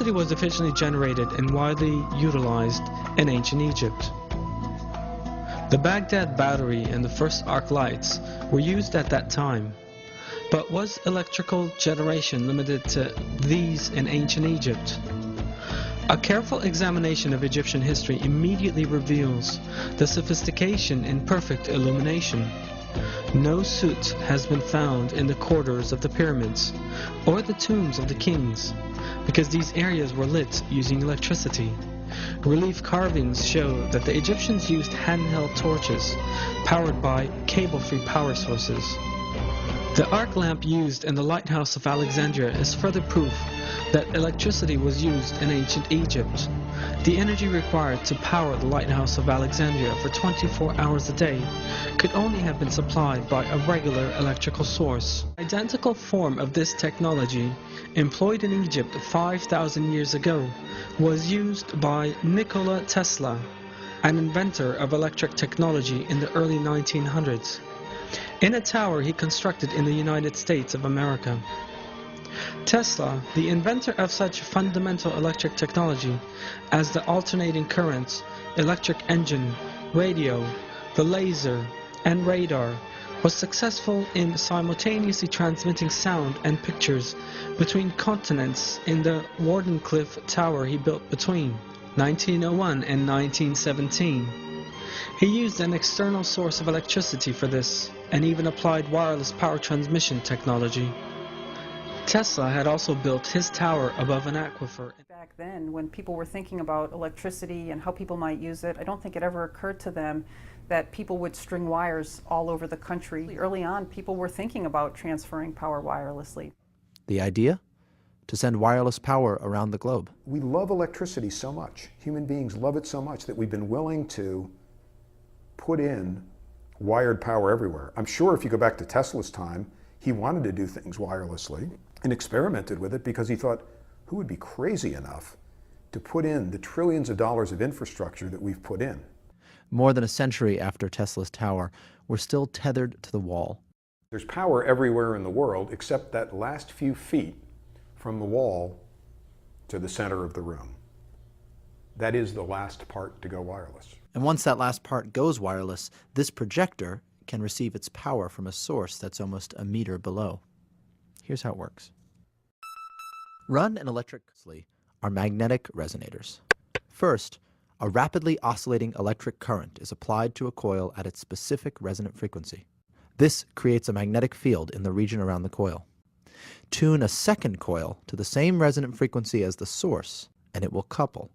Electricity was efficiently generated and widely utilized in ancient Egypt. The Baghdad battery and the first arc lights were used at that time. But was electrical generation limited to these in ancient Egypt? A careful examination of Egyptian history immediately reveals the sophistication in perfect illumination. No soot has been found in the corridors of the pyramids or the tombs of the kings, because these areas were lit using electricity. Relief carvings show that the Egyptians used handheld torches powered by cable-free power sources. The arc lamp used in the lighthouse of Alexandria is further proof that electricity was used in ancient Egypt. The energy required to power the lighthouse of Alexandria for 24 hours a day could only have been supplied by a regular electrical source. An identical form of this technology, employed in Egypt 5,000 years ago, was used by Nikola Tesla, an inventor of electric technology in the early 1900s, in a tower he constructed in the United States of America. Tesla, the inventor of such fundamental electric technology as the alternating current, electric engine, radio, the laser, and radar, was successful in simultaneously transmitting sound and pictures between continents in the Wardenclyffe Tower he built between 1901 and 1917. He used an external source of electricity for this, and even applied wireless power transmission technology. Tesla had also built his tower above an aquifer. Back then, when people were thinking about electricity and how people might use it, I don't think it ever occurred to them that people would string wires all over the country. Early on, people were thinking about transferring power wirelessly. The idea? To send wireless power around the globe. We love electricity so much. Human beings love it so much that we've been willing to put in wired power everywhere. I'm sure if you go back to Tesla's time, he wanted to do things wirelessly and experimented with it because he thought, who would be crazy enough to put in the trillions of dollars of infrastructure that we've put in? More than a century after Tesla's tower, we're still tethered to the wall. There's power everywhere in the world except that last few feet from the wall to the center of the room. That is the last part to go wireless. And once that last part goes wireless, this projector can receive its power from a source that's almost a meter below. Here's how it works. Run and electrically are magnetic resonators. First, a rapidly oscillating electric current is applied to a coil at its specific resonant frequency. This creates a magnetic field in the region around the coil. Tune a second coil to the same resonant frequency as the source, and it will couple,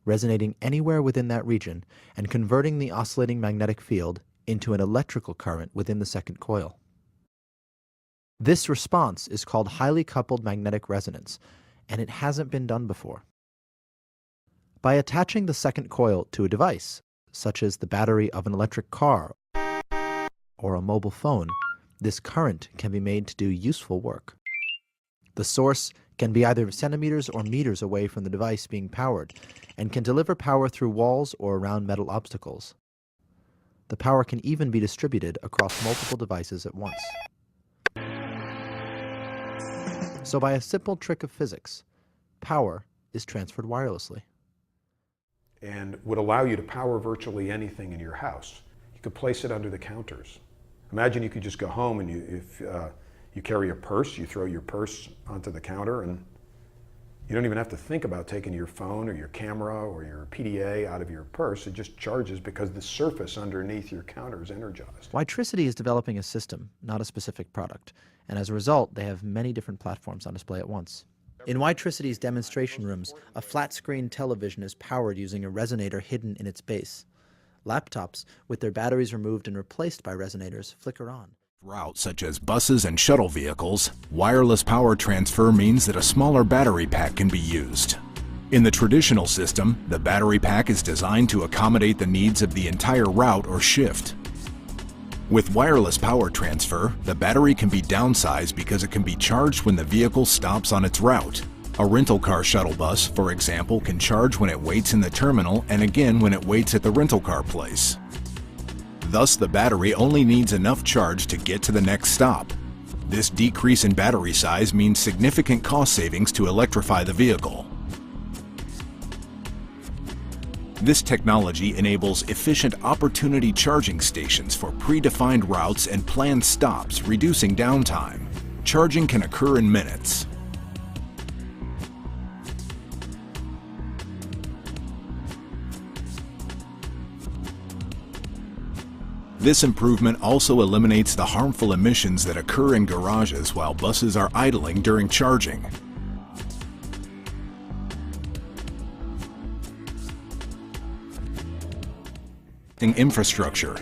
resonating anywhere within that region and converting the oscillating magnetic field into an electrical current within the second coil. This response is called highly coupled magnetic resonance, and it hasn't been done before. By attaching the second coil to a device, such as the battery of an electric car or a mobile phone, this current can be made to do useful work. The source can be either centimeters or meters away from the device being powered, and can deliver power through walls or around metal obstacles. The power can even be distributed across multiple devices at once. So by a simple trick of physics, power is transferred wirelessly. And would allow you to power virtually anything in your house. You could place it under the counters. Imagine you could just go home and if you carry a purse, you throw your purse onto the counter and you don't even have to think about taking your phone or your camera or your PDA out of your purse. It just charges because the surface underneath your counter is energized. Witricity is developing a system, not a specific product, and as a result, they have many different platforms on display at once. In Witricity's demonstration rooms, a flat-screen television is powered using a resonator hidden in its base. Laptops, with their batteries removed and replaced by resonators, flicker on. Routes such as buses and shuttle vehicles, wireless power transfer means that a smaller battery pack can be used. In the traditional system, the battery pack is designed to accommodate the needs of the entire route or shift. With wireless power transfer, the battery can be downsized because it can be charged when the vehicle stops on its route. A rental car shuttle bus, for example, can charge when it waits in the terminal and again when it waits at the rental car place. Thus, the battery only needs enough charge to get to the next stop. This decrease in battery size means significant cost savings to electrify the vehicle. This technology enables efficient opportunity charging stations for predefined routes and planned stops, reducing downtime. Charging can occur in minutes. This improvement also eliminates the harmful emissions that occur in garages while buses are idling during charging. Infrastructure.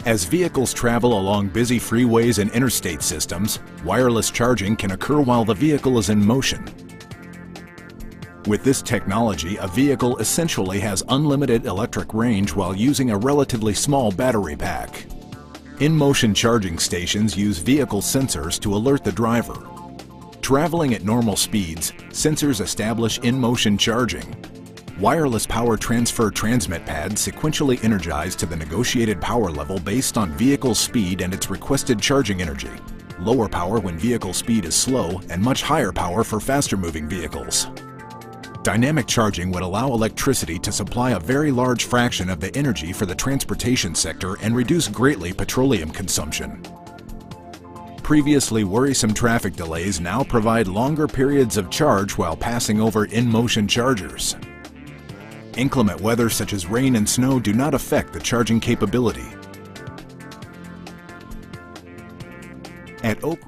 As vehicles travel along busy freeways and interstate systems, wireless charging can occur while the vehicle is in motion. With this technology, a vehicle essentially has unlimited electric range while using a relatively small battery pack. In-motion charging stations use vehicle sensors to alert the driver. Traveling at normal speeds, sensors establish in-motion charging. Wireless power transfer transmit pads sequentially energize to the negotiated power level based on vehicle speed and its requested charging energy. Lower power when vehicle speed is slow, and much higher power for faster-moving vehicles. Dynamic charging would allow electricity to supply a very large fraction of the energy for the transportation sector and reduce greatly petroleum consumption. Previously worrisome traffic delays now provide longer periods of charge while passing over in-motion chargers. Inclement weather such as rain and snow do not affect the charging capability. At Oak